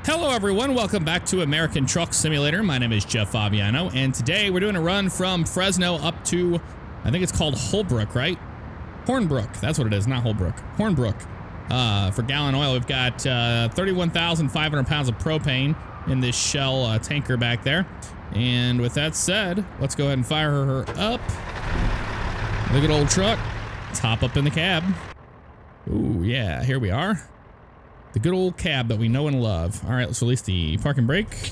Hello everyone, welcome back to American Truck Simulator. My name is jfavignano, and today we're doing a run from Fresno up to, I think it's called Hornbrook, right? Hornbrook, that's what it is, not Holbrook. Hornbrook. For gallon oil, we've got 31,500 pounds of propane in this Shell tanker back there. And with that said, let's go ahead and fire her up. Look at old truck. Let's hop up in the cab. Ooh, yeah, here we are. The good old cab that we know and love. All right, let's release the parking brake.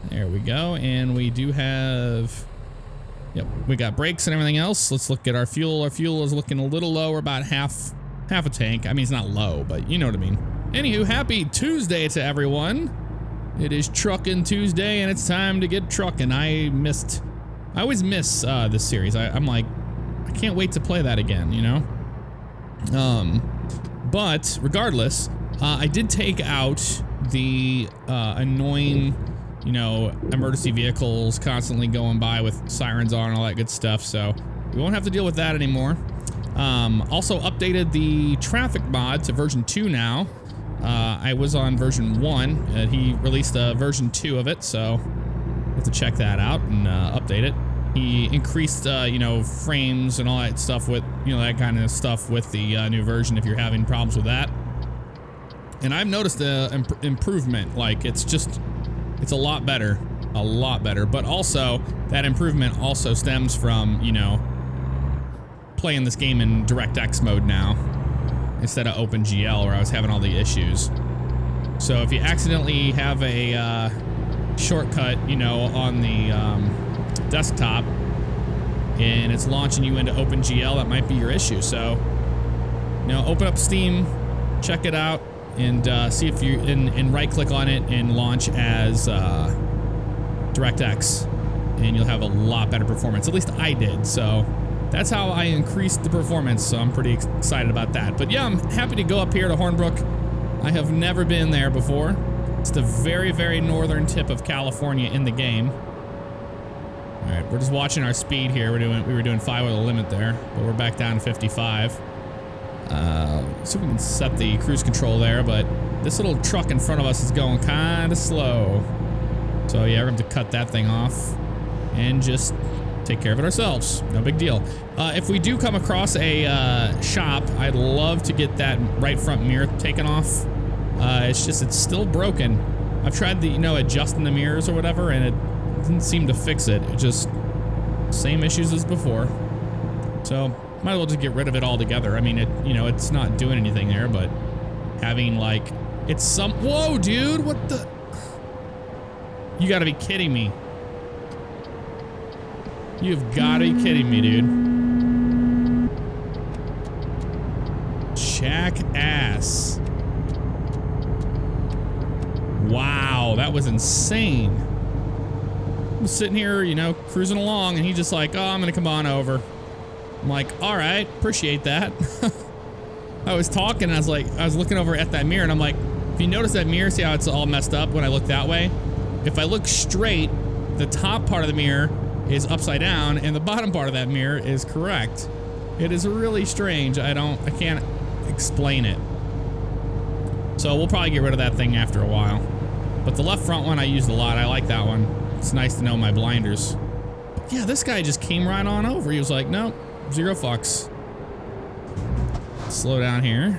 There we go. And we do have, yep, we got brakes and everything else. Let's look at our fuel. Our fuel is looking a little low. We're about half a tank. I mean, it's not low, but you know what I mean. Anywho, happy Tuesday to everyone. It is Truckin' Tuesday and it's time to get truckin'. I always miss this series. I'm like, I can't wait to play that again, you know? But regardless, I did take out the annoying, you know, emergency vehicles constantly going by with sirens on and all that good stuff. So we won't have to deal with that anymore. Also updated the traffic mod to version 2 now. I was on version 1 and he released a version 2 of it. So I have to check that out and update it. He increased, you know, frames and all that stuff with, you know, that kind of stuff with the new version if you're having problems with that. And I've noticed the improvement. Like, it's a lot better. A lot better. But also, that improvement also stems from, you know, playing this game in DirectX mode now instead of OpenGL where I was having all the issues. So if you accidentally have a shortcut, you know, on the desktop and it's launching you into OpenGL, that might be your issue. So, you know, open up Steam, check it out, and see if you and right click on it and launch as DirectX, and you'll have a lot better performance. At least I did. So that's how I increased the performance. So I'm pretty excited about that. But yeah, I'm happy to go up here to Hornbrook. I have never been there before. It's the very, very northern tip of California in the game. All right, we're just watching our speed here. We were doing 5 with a limit there, but we're back down to 55. So we can set the cruise control there, but this little truck in front of us is going kind of slow. So yeah, we're going to cut that thing off and just take care of it ourselves. No big deal. If we do come across a shop, I'd love to get that right front mirror taken off. It's still broken. I've tried the, you know, adjusting the mirrors or whatever, and it didn't seem to fix it. It just same issues as before. So might as well just get rid of it altogether. I mean, it's not doing anything there, but having like whoa, dude, what the? You gotta be kidding me. You've gotta be kidding me, dude. Jackass. Wow, that was insane. I'm sitting here, you know, cruising along, and he just like, oh, I'm gonna come on over. I'm like, all right, appreciate that. I was talking, and I was looking over at that mirror, and I'm like, if you notice that mirror, see how it's all messed up when I look that way? If I look straight, the top part of the mirror is upside down, and the bottom part of that mirror is correct. It is really strange. I can't explain it. So we'll probably get rid of that thing after a while. But the left front one I used a lot. I like that one. It's nice to know my blinders. But yeah, this guy just came right on over. He was like, nope, 0 fucks. Slow down here.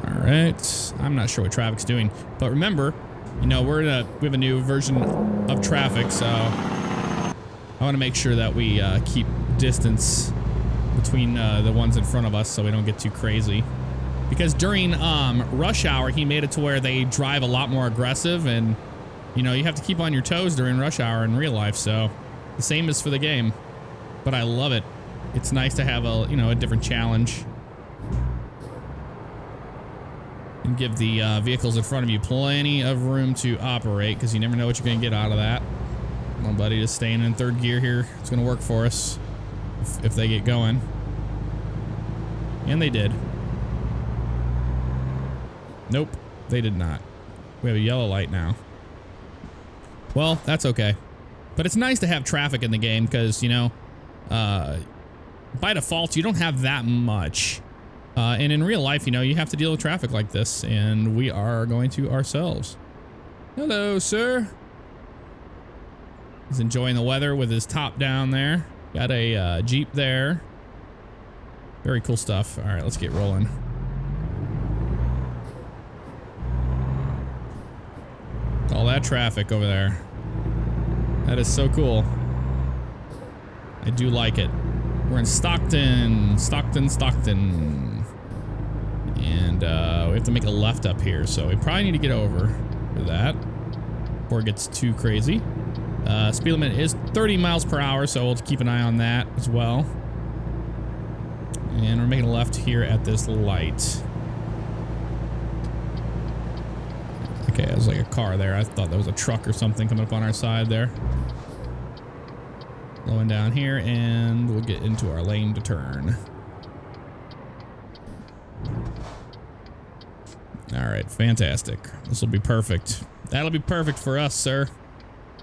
All right. I'm not sure what traffic's doing, but remember, you know, we have a new version of traffic, so I want to make sure that we keep distance between the ones in front of us so we don't get too crazy. Because during rush hour, he made it to where they drive a lot more aggressive, and you know, you have to keep on your toes during rush hour in real life. So the same is for the game, but I love it. It's nice to have a different challenge and give the vehicles in front of you plenty of room to operate, because you never know what you're gonna get out of that. My buddy just staying in 3rd gear here. It's gonna work for us if they get going, and they did. Nope, they did not. We have a yellow light now. Well, that's okay. But it's nice to have traffic in the game because, you know, by default, you don't have that much And in real life, you know, you have to deal with traffic like this, and we are going to ourselves. Hello, sir. He's enjoying the weather with his top down there. Got a Jeep there. Very cool stuff. All right, let's get rolling. All that traffic over there. That is so cool. I do like it. We're in Stockton. And we have to make a left up here, so we probably need to get over for that before it gets too crazy. Speed limit is 30 miles per hour, so we'll keep an eye on that as well. And we're making a left here at this light. Okay, there's like a car there. I thought that was a truck or something coming up on our side there. Slowing down here, and we'll get into our lane to turn. All right, fantastic. This will be perfect. That'll be perfect for us, sir.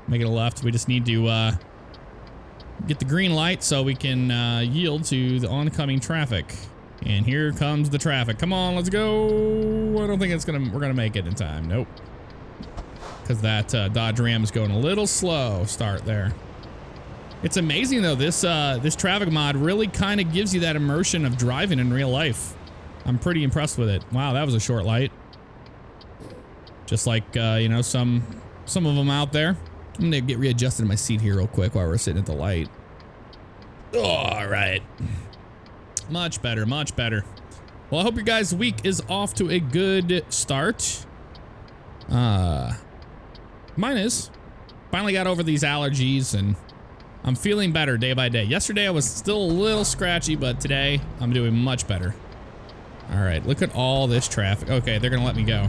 Make it a left. We just need to get the green light so we can yield to the oncoming traffic. And here comes the traffic. Come on, let's go. I don't think we're gonna make it in time. Nope. Because that Dodge Ram is going a little slow. Start there. It's amazing though. This traffic mod really kind of gives you that immersion of driving in real life. I'm pretty impressed with it. Wow, that was a short light. Just like you know, some of them out there. I'm gonna get readjusted in my seat here real quick while we're sitting at the light. Oh, all right. Much better, much better. Well, I hope your guys' week is off to a good start. Mine is. Finally got over these allergies and I'm feeling better day by day. Yesterday I was still a little scratchy, but today I'm doing much better. All right, look at all this traffic. Okay, they're gonna let me go.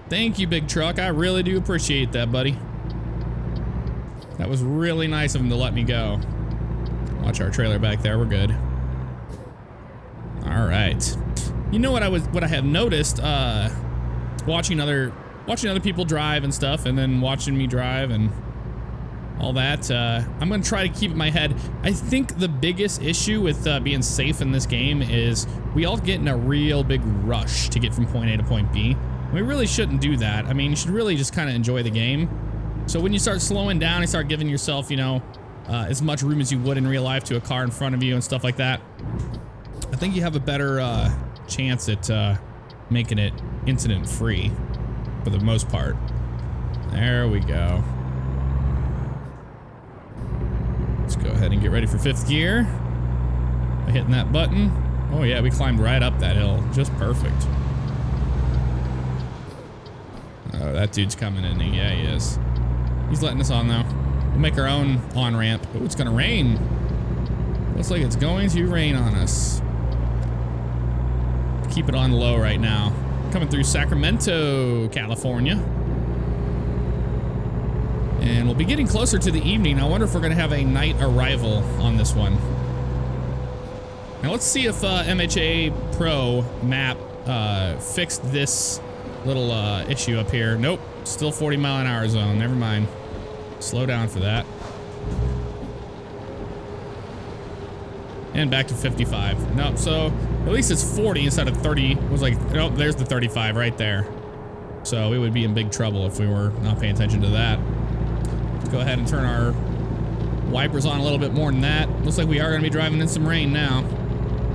Thank you, big truck. I really do appreciate that, buddy. That was really nice of him to let me go. Watch our trailer back there. We're good. All right. You know what I have noticed watching other people drive and stuff, and then watching me drive and all that. I'm gonna try to keep in my head. I think the biggest issue with being safe in this game is we all get in a real big rush to get from point A to point B. We really shouldn't do that. I mean, you should really just kind of enjoy the game. So when you start slowing down and start giving yourself, you know, as much room as you would in real life to a car in front of you and stuff like that, I think you have a better chance at making it incident free for the most part. There we go. Let's go ahead and get ready for 5th gear by hitting that button. Oh yeah, we climbed right up that hill. Just perfect. Oh, that dude's coming in. Yeah, he is. He's letting us on, though. We'll make our own on-ramp. Oh, it's gonna rain. Looks like it's going to rain on us. Keep it on low right now. Coming through Sacramento, California. And we'll be getting closer to the evening. I wonder if we're gonna have a night arrival on this one. Now let's see if MHA Pro map fixed this little issue up here. Nope, still 40-mile-an-hour zone. Never mind. Slow down for that. And back to 55. Nope, so at least it's 40 instead of 30. It was like, nope, there's the 35 right there. So we would be in big trouble if we were not paying attention to that. Let's go ahead and turn our wipers on a little bit more than that. Looks like we are going to be driving in some rain now.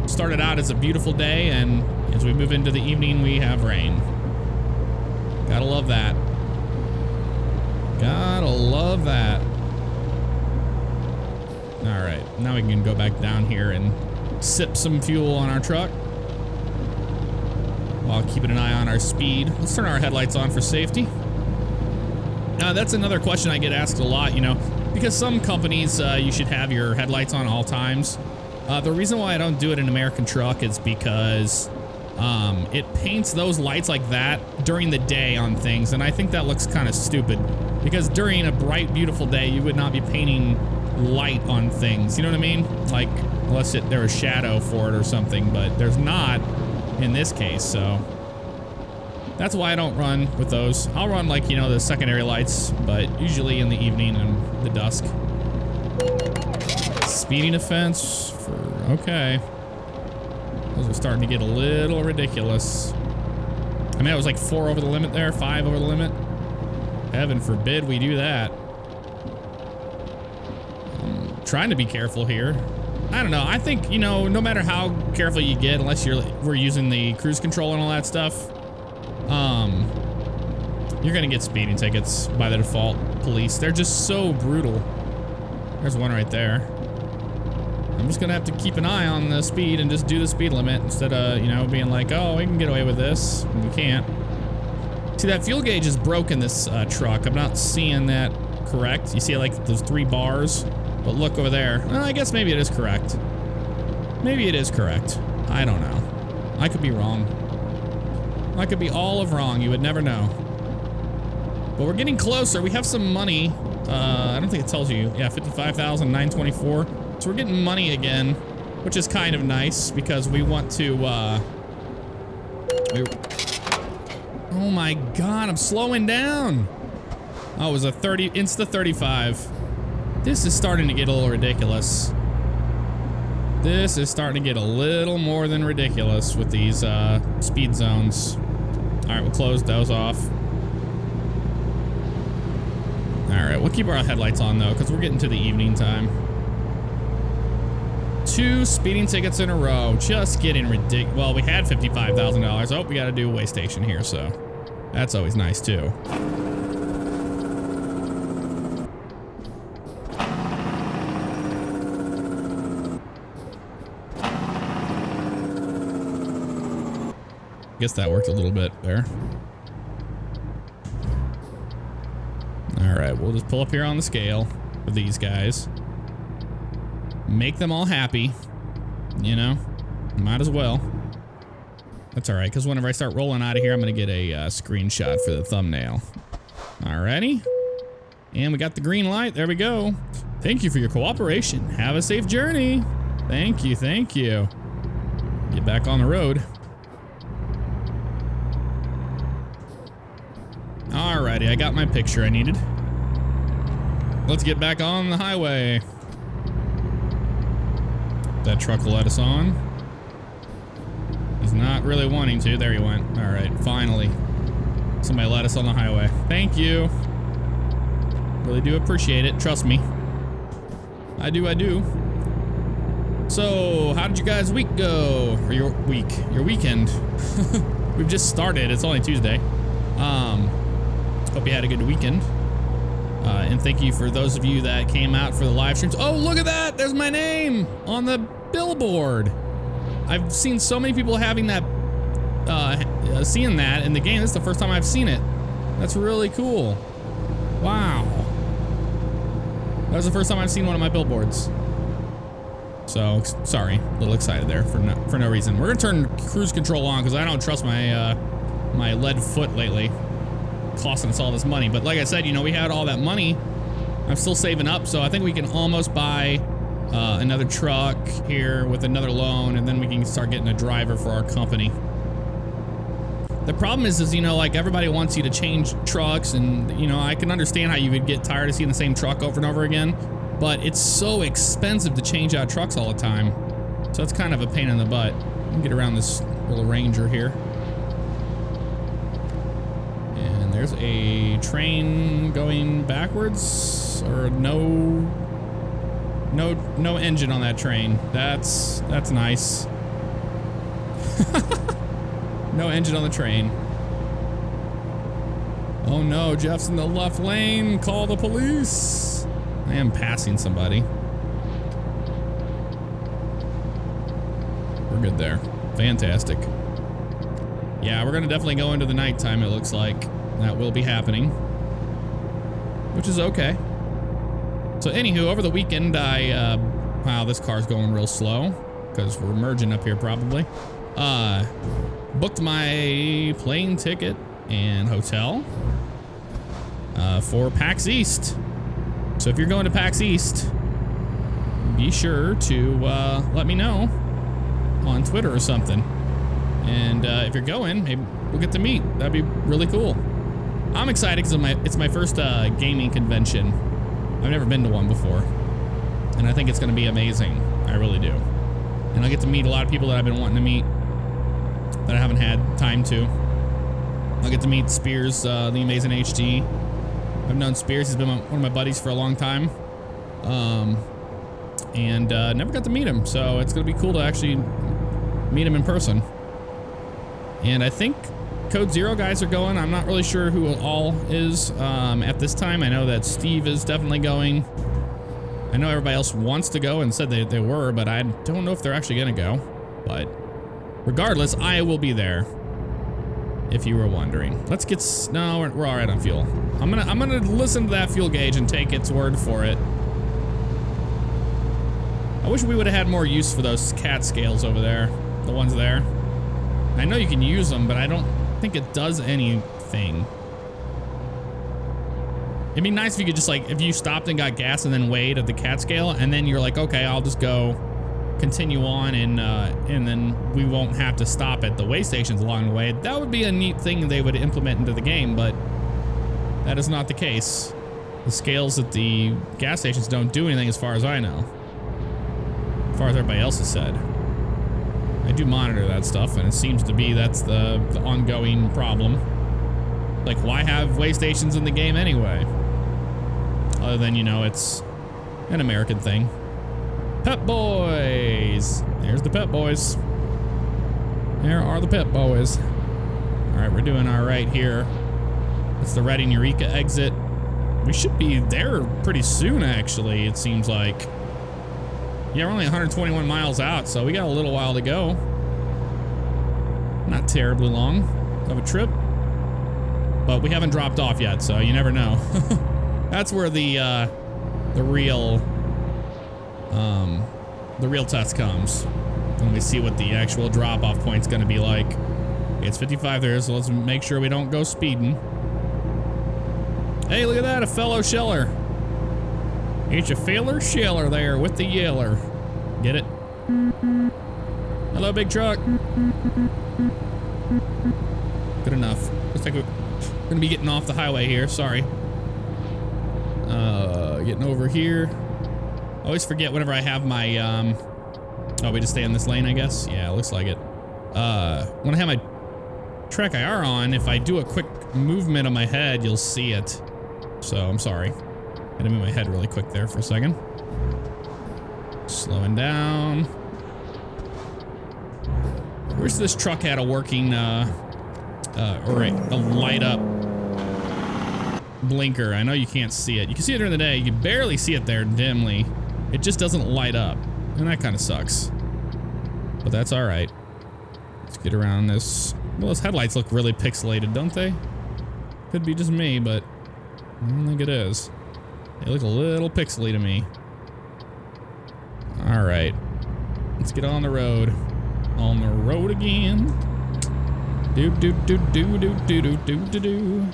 Started out as a beautiful day, and as we move into the evening, we have rain. Gotta love that. Gotta love that. All right, now we can go back down here and sip some fuel on our truck while keeping an eye on our speed. Let's turn our headlights on for safety. That's another question I get asked a lot, you know, because some companies, you should have your headlights on all times. The reason why I don't do it in American truck is because it paints those lights like that during the day on things, and I think that looks kind of stupid, because during a bright, beautiful day, you would not be painting light on things, you know what I mean? Like, unless there was shadow for it or something, but there's not in this case, so that's why I don't run with those. I'll run, like, you know, the secondary lights, but usually in the evening and the dusk. Speeding offense for, okay. Those are starting to get a little ridiculous. I mean, it was like 4 over the limit there, 5 over the limit. Heaven forbid we do that. I'm trying to be careful here. I don't know. I think, you know, no matter how careful you get, unless we're using the cruise control and all that stuff, you're gonna get speeding tickets by the default police. They're just so brutal. There's one right there. I'm just gonna have to keep an eye on the speed and just do the speed limit instead of, you know, being like, oh, we can get away with this. And we can't. See, that fuel gauge is broken, this truck. I'm not seeing that correct. You see like those 3 bars? But look over there. Well, I guess maybe it is correct. Maybe it is correct. I don't know. I could be wrong. I could be all of wrong. You would never know. But we're getting closer. We have some money. I don't think it tells you. Yeah, 55,924. So we're getting money again, which is kind of nice because we want to, oh my God, I'm slowing down. Oh, it was a Insta 35. This is starting to get a little ridiculous. This is starting to get a little more than ridiculous with these speed zones. All right, we'll close those off. All right, we'll keep our headlights on though, because we're getting to the evening time. 2 speeding tickets in a row, just getting ridiculous. Well, we had $55,000. Oh, we got to do a way station here, so that's always nice too. Guess that worked a little bit there. All right, we'll just pull up here on the scale with these guys. Make them all happy, you know, might as well. That's all right, because whenever I start rolling out of here, I'm going to get a screenshot for the thumbnail. Alrighty. And we got the green light. There we go. Thank you for your cooperation. Have a safe journey. Thank you. Thank you. Get back on the road. Alrighty, I got my picture I needed. Let's get back on the highway. That truck will let us on. He's not really wanting to. There he went. All right, finally. Somebody let us on the highway. Thank you. Really do appreciate it. Trust me. I do, I do. So, how did you guys' week go? Or your weekend? We've just started. It's only Tuesday. Hope you had a good weekend. And thank you for those of you that came out for the live streams. Oh, look at that. There's my name on the billboard. I've seen so many people having that, seeing that in the game. This is the first time I've seen it. That's really cool. Wow. That was the first time I've seen one of my billboards. So, sorry. A little excited there for no reason. We're gonna turn cruise control on because I don't trust my, my lead foot lately. Costing us all this money, but like I said, you know, we had all that money. I'm still saving up, so I think we can almost buy another truck here with another loan, and then we can start getting a driver for our company. The problem is, you know, like everybody wants you to change trucks, and you know, I can understand how you would get tired of seeing the same truck over and over again, but it's so expensive to change out trucks all the time. So it's kind of a pain in the butt. Let me get around this little Ranger here. There's a train going backwards, or no engine on that train. That's nice. No engine on the train. Oh no, Jeff's in the left lane. Call the police. I am passing somebody. We're good there. Fantastic. Yeah, we're gonna definitely go into the nighttime, it looks like. That will be happening, which is okay. So anywho, over the weekend, I, wow, this car's going real slow because we're merging up here probably. Booked my plane ticket and hotel for PAX East. So if you're going to PAX East, be sure to let me know on Twitter or something. And if you're going, maybe we'll get to meet. That'd be really cool. I'm excited because it's my first gaming convention. I've never been to one before. And I think it's going to be amazing. I really do. And I'll get to meet a lot of people that I've been wanting to meet that I haven't had time to. I'll get to meet Spears, the Amazing HD. I've known Spears. He's been one of my buddies for a long time. And never got to meet him. So it's going to be cool to actually meet him in person. And I think Code Zero guys are going. I'm not really sure who all is at this time. I know that Steve is definitely going. I know everybody else wants to go and said they were, but I don't know if they're actually going to go. But regardless, I will be there. If you were wondering. Let's get... No, we're all right on fuel. I'm gonna listen to that fuel gauge and take its word for it. I wish we would have had more use for those cat scales over there. The ones there. I know you can use them, but I don't think it does anything. It'd be nice if you could just like, if you stopped and got gas and then weighed at the cat scale, and then you're like, okay, I'll just go continue on and then we won't have to stop at the weigh stations along the way. That would be a neat thing they would implement into the game, but that is not the case. The scales at the gas stations don't do anything as far as I know. As far as everybody else has said. I do monitor that stuff, and it seems to be that's the ongoing problem. Like, why have weigh stations in the game anyway? Other than, you know, it's an American thing. Pep Boys! There's the Pep Boys. There are the Pep Boys. Alright, we're doing alright here. It's the Reading Eureka exit. We should be there pretty soon, actually, it seems like. Yeah, we're only 121 miles out, so we got a little while to go. Not terribly long of a trip. But we haven't dropped off yet, so you never know. That's where the real test comes. When we see what the actual drop-off point's gonna be like. It's 55 there, so let's make sure we don't go speeding. Hey, look at that, a fellow sheller. It's a fellow sheller there with the yeller. Get it? Hello, big truck. Good enough. Looks like we're gonna be getting off the highway here, sorry. Getting over here. I always forget whenever I have my, oh, we just stay in this lane, I guess? Yeah, it looks like it. When I have my track IR on, if I do a quick movement of my head, you'll see it. So, I'm sorry. Had to move my head really quick there for a second. Slowing down. Where's this truck had a working, or a light up blinker? I know you can't see it. You can see it during the day. You can barely see it there dimly. It just doesn't light up. And that kind of sucks. But that's all right. Let's get around this. Well, those headlights look really pixelated, don't they? Could be just me, but I don't think it is. They look a little pixely to me. All right. Let's get on the road. On the road again. Do do do do do do do do do do.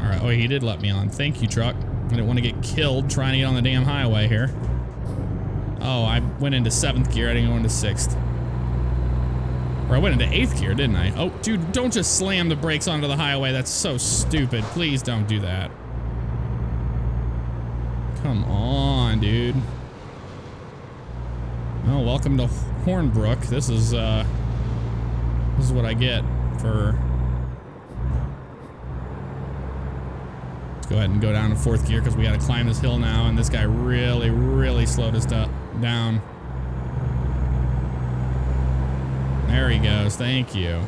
All right. Oh, he did let me on. Thank you, truck. I didn't want to get killed trying to get on the damn highway here. Oh, I went into 7th gear. I didn't go into 6th. Or I went into 8th gear, didn't I? Oh, dude, don't just slam the brakes onto the highway. That's so stupid. Please don't do that. Come on, dude. Well, welcome to Hornbrook. This is what I get for... Let's go ahead and go down to 4th gear because we got to climb this hill now, and this guy really, really slowed us down. There he goes. Thank you.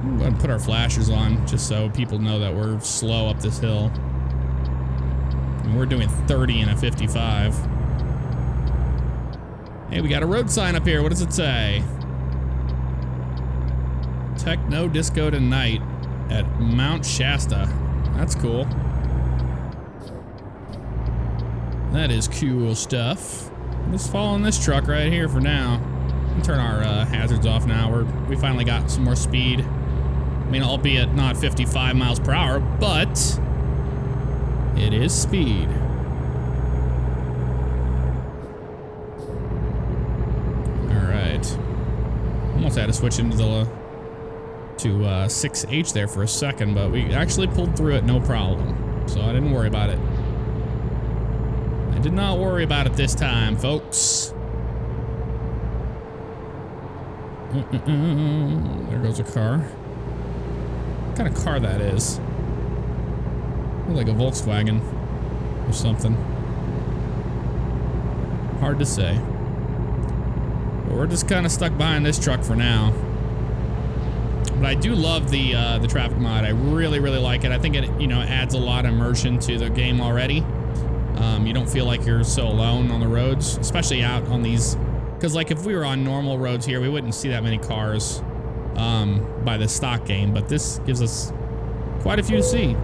Go ahead and put our flashers on just so people know that we're slow up this hill. And we're doing 30 in a 55. Hey, we got a road sign up here. What does it say? Techno Disco Tonight at Mount Shasta. That's cool. That is cool stuff. Just following this truck right here for now. Turn our hazards off now. We finally got some more speed. I mean, albeit not 55 miles per hour, but it is speed. All right. Almost had to switch into the 6H there for a second, but we actually pulled through it no problem. So I didn't worry about it. I did not worry about it this time, folks. There goes a car. What kind of car that is? Looks like a Volkswagen or something. Hard to say. But we're just kind of stuck behind this truck for now. But I do love the traffic mod. I really, really like it. I think it, you know, adds a lot of immersion to the game already. You don't feel like you're so alone on the roads, especially out on these. Because like if we were on normal roads here, we wouldn't see that many cars by the stock game. But this gives us quite a few to see.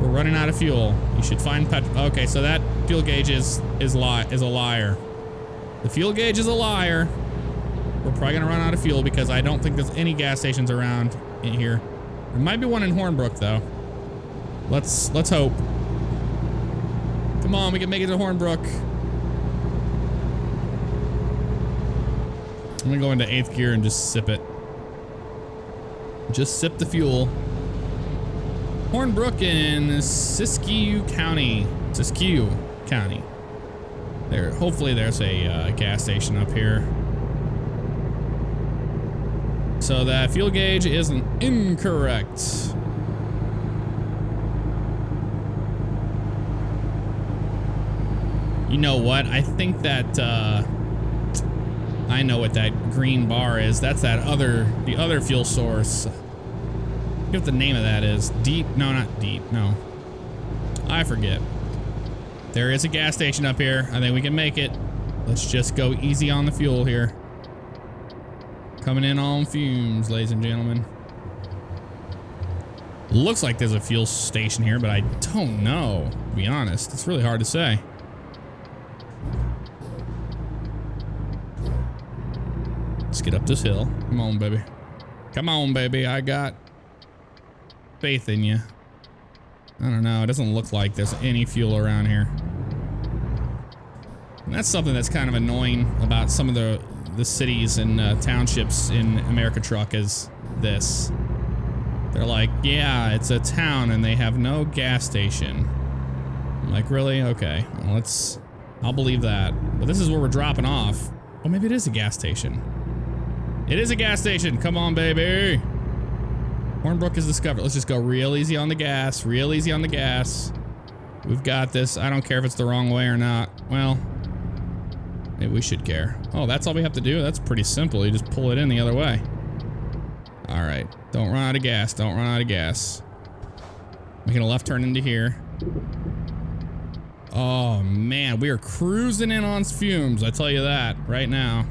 We're running out of fuel. You should find petrol. Okay, so that fuel gauge is a liar. The fuel gauge is a liar. We're probably gonna run out of fuel because I don't think there's any gas stations around in here. There might be one in Hornbrook though. Let's hope. Come on, we can make it to Hornbrook. I'm gonna go into 8th gear and just sip it. Just sip the fuel. Hornbrook in Siskiyou County. Siskiyou County. There, hopefully there's a gas station up here. So that fuel gauge is incorrect. You know what? I think that I know what that green bar is. That's the other fuel source. I forget what the name of that is. Deep? No, not deep. No. I forget. There is a gas station up here. I think we can make it. Let's just go easy on the fuel here. Coming in on fumes, ladies and gentlemen. Looks like there's a fuel station here, but I don't know, to be honest. It's really hard to say. Let's get up this hill. Come on, baby. Come on, baby. I got faith in you. I don't know. It doesn't look like there's any fuel around here. And that's something that's kind of annoying about some of the cities and townships in America Truck is this. They're like, yeah, it's a town and they have no gas station. I'm like, really? Okay. Well, I'll believe that. But this is where we're dropping off. Oh, maybe it is a gas station. It is a gas station. Come on, baby. Hornbrook is discovered. Let's just go real easy on the gas. Real easy on the gas. We've got this. I don't care if it's the wrong way or not. Well, maybe we should care. Oh, that's all we have to do? That's pretty simple. You just pull it in the other way. All right. Don't run out of gas. Don't run out of gas. Making a left turn into here. Oh, man. We are cruising in on fumes. I tell you that right now.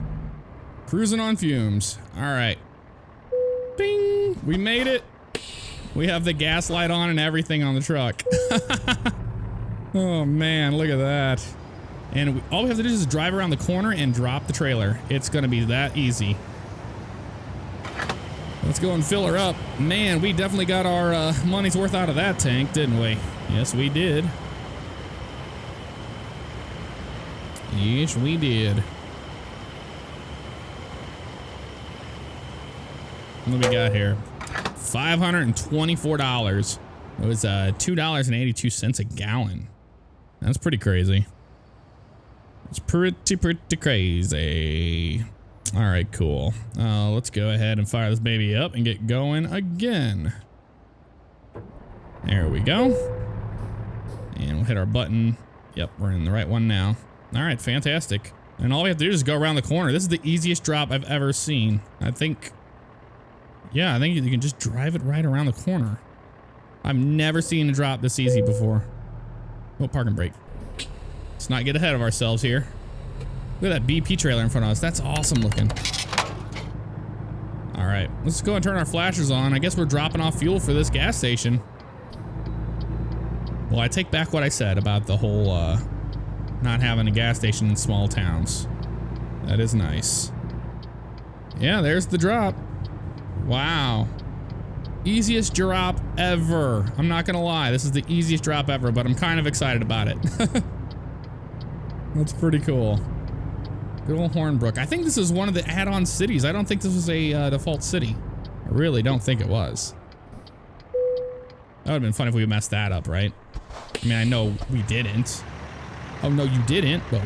Cruising on fumes. All right. Bing. We made it. We have the gas light on and everything on the truck. Oh, man. Look at that. And all we have to do is drive around the corner and drop the trailer. It's going to be that easy. Let's go and fill her up. Man, we definitely got our money's worth out of that tank, didn't we? Yes, we did. Yes, we did. What do we got here? $524. It was $2.82 a gallon. That's pretty crazy. It's pretty crazy. All right, cool. Let's go ahead and fire this baby up and get going again. There we go. And we'll hit our button. Yep, we're in the right one now. All right, fantastic. And all we have to do is go around the corner. This is the easiest drop I've ever seen. I think you can just drive it right around the corner. I've never seen a drop this easy before. Oh, park and brake. Let's not get ahead of ourselves here. Look at that BP trailer in front of us. That's awesome looking. All right, let's go and turn our flashers on. I guess we're dropping off fuel for this gas station. Well, I take back what I said about the whole not having a gas station in small towns. That is nice. Yeah, there's the drop. Wow. Easiest drop ever. I'm not gonna lie, this is the easiest drop ever, but I'm kind of excited about it. That's pretty cool. Good old Hornbrook. I think this is one of the add-on cities. I don't think this was a default city. I really don't think it was. That would have been fun if we messed that up, right? I mean, I know we didn't. Oh, no, you didn't. Well,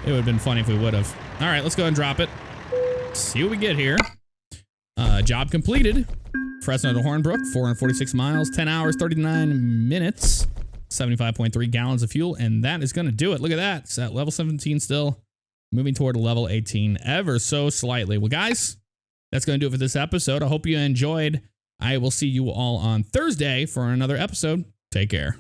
it would have been funny if we would have. All right, let's go and drop it. see what we get here. Job completed. Fresno to Hornbrook, 446 miles, 10 hours, 39 minutes, 75.3 gallons of fuel, and that is going to do it. Look at that. It's at level 17 still, moving toward level 18 ever so slightly. Well, guys, that's going to do it for this episode. I hope you enjoyed. I will see you all on Thursday for another episode. Take care.